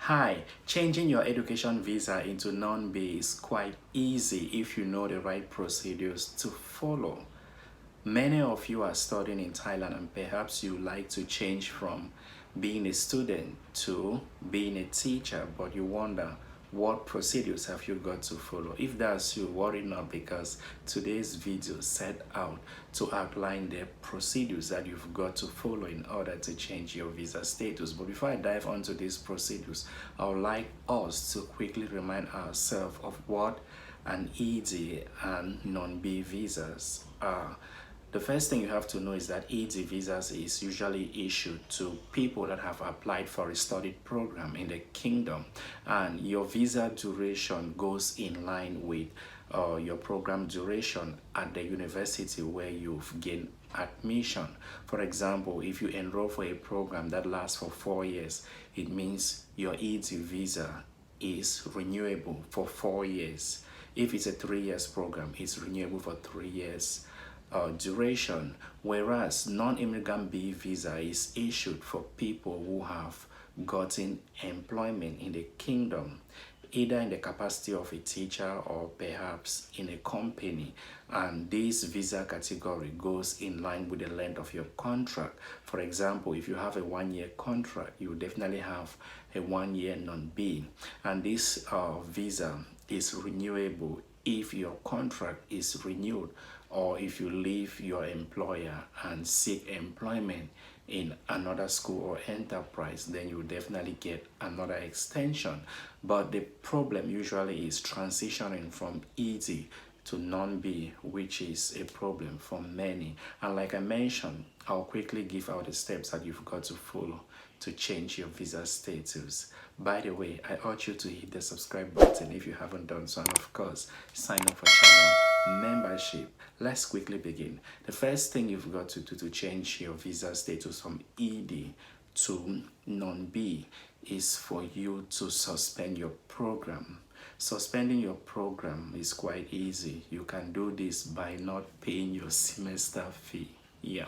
Hi, changing your education visa into non-B is quite easy if you know the right procedures to follow. Many of you are studying in Thailand and perhaps you like to change from being a student to being a teacher, but you wonder what procedures have you got to follow. If that's you, worry not, because today's video set out to outline the procedures that you've got to follow in order to change your visa status. But before I dive onto these procedures, I would like us to quickly remind ourselves of what an ED and non-B visas are. The first thing you have to know is that ED visas is usually issued to people that have applied for a study program in the kingdom, and your visa duration goes in line with your program duration at the university where you've gained admission. For example, if you enroll for a program that lasts for 4 years, it means your ED visa is renewable for 4 years. If it's a 3 years program, it's renewable for 3 years duration, whereas non-immigrant B visa is issued for people who have gotten employment in the kingdom, either in the capacity of a teacher or perhaps in a company, and this visa category goes in line with the length of your contract. For example, if you have a 1-year contract, you definitely have a 1-year non-B, and this visa is renewable if your contract is renewed, or if you leave your employer and seek employment in another school or enterprise, then you will definitely get another extension. But the problem usually is transitioning from ED to non-B, which is a problem for many. And like I mentioned, I'll quickly give out the steps that you've got to follow to change your visa status. By the way, I urge you to hit the subscribe button if you haven't done so, and of course, sign up for channel membership. Let's quickly begin. The first thing you've got to do to change your visa status from ED to non-B is for you to suspend your program. Suspending your program is quite easy. You can do this by not paying your semester fee. Yeah.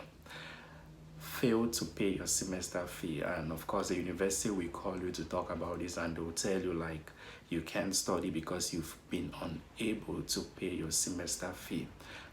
Fail to pay your semester fee, and of course the university will call you to talk about this, and they'll tell you like you can't study because you've been unable to pay your semester fee,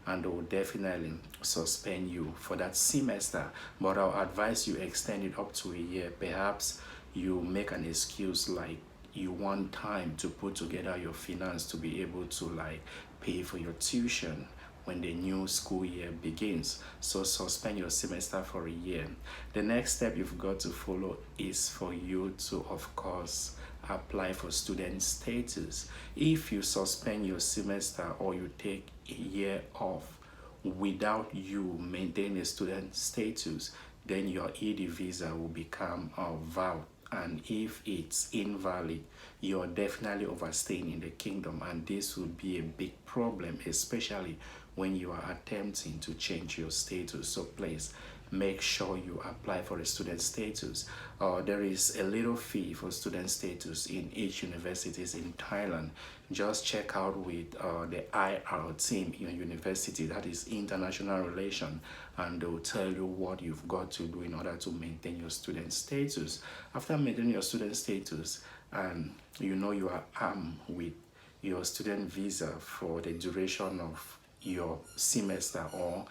and they will definitely suspend you for that semester. But I'll advise you extend it up to a year. Perhaps you make an excuse like you want time to put together your finance to be able to like pay for your tuition when the new school year begins. So suspend your semester for a year. The next step you've got to follow is for you to, of course, apply for student status. If you suspend your semester or you take a year off without you maintaining a student status, then your ED visa will become valid. And if it's invalid, you're definitely overstaying in the kingdom, and this will be a big problem, especially when you are attempting to change your status. So please make sure you apply for a student status. There is a little fee for student status in each universities in Thailand. Just check out with the IR team in your university, that is international relation, and they'll tell you what you've got to do in order to maintain your student status. After maintaining your student status, and you know you are armed with your student visa for the duration of your semester or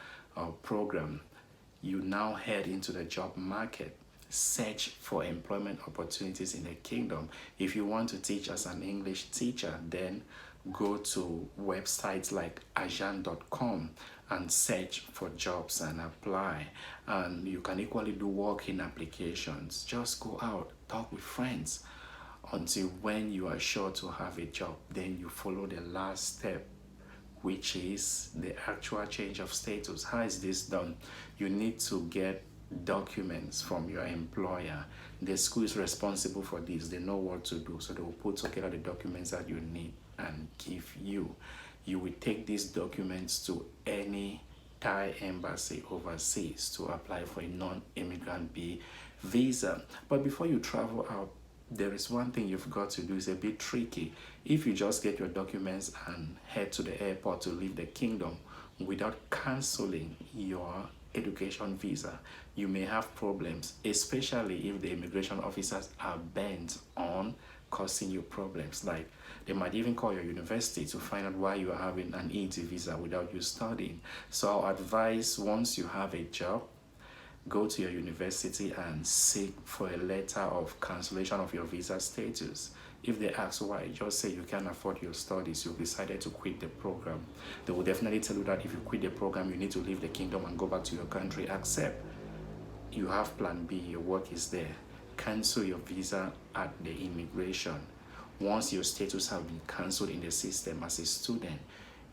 program, you now head into the job market. Search for employment opportunities in the kingdom. If you want to teach as an English teacher, then go to websites like ajan.com and search for jobs and apply. And you can equally do walk-in applications. Just go out, talk with friends until when you are sure to have a job. Then you follow the last step, which is the actual change of status. How is this done? You need to get documents from your employer. The school is responsible for this. They know what to do, so they will put together the documents that you need and give you. You will take these documents to any Thai embassy overseas to apply for a non-immigrant B visa. But before you travel out, there is one thing you've got to do. It's a bit tricky. If you just get your documents and head to the airport to leave the kingdom without canceling your education visa, you may have problems, especially if the immigration officers are bent on causing you problems. Like they might even call your university to find out why you are having an ED visa without you studying. So I'll advise, once you have a job, go to your university and seek for a letter of cancellation of your visa status. If they ask why, just say you can't afford your studies, you've decided to quit the program. They will definitely tell you that if you quit the program, you need to leave the kingdom and go back to your country, except you have plan B, your work is there. Cancel your visa at the immigration. Once your status has been cancelled in the system as a student,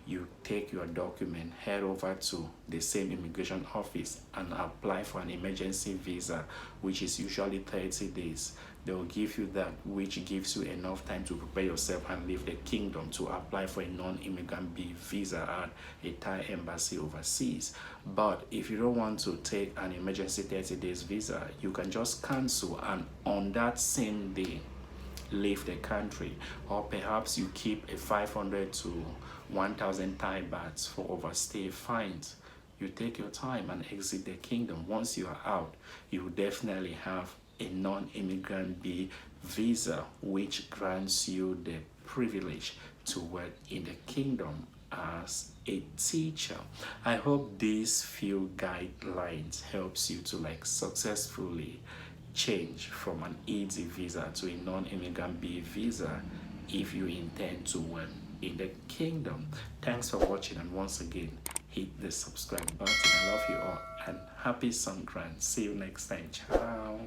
you take your document, head over to the same immigration office and apply for an emergency visa, which is usually 30 days. They will give you that, which gives you enough time to prepare yourself and leave the kingdom to apply for a non-immigrant B visa at a Thai embassy overseas. But if you don't want to take an emergency 30 days visa, you can just cancel and on that same day leave the country. Or perhaps you keep a 500 to 1,000 Thai bahts for overstay fines. You take your time and exit the kingdom. Once you are out, you will definitely have a non-immigrant B visa, which grants you the privilege to work in the kingdom as a teacher. I hope these few guidelines helps you to successfully change from an ED visa to a non-immigrant B visa if you intend to work in the kingdom. Thanks for watching, and once again, hit the subscribe button. I love you all and happy Songkran. See you next time. Ciao.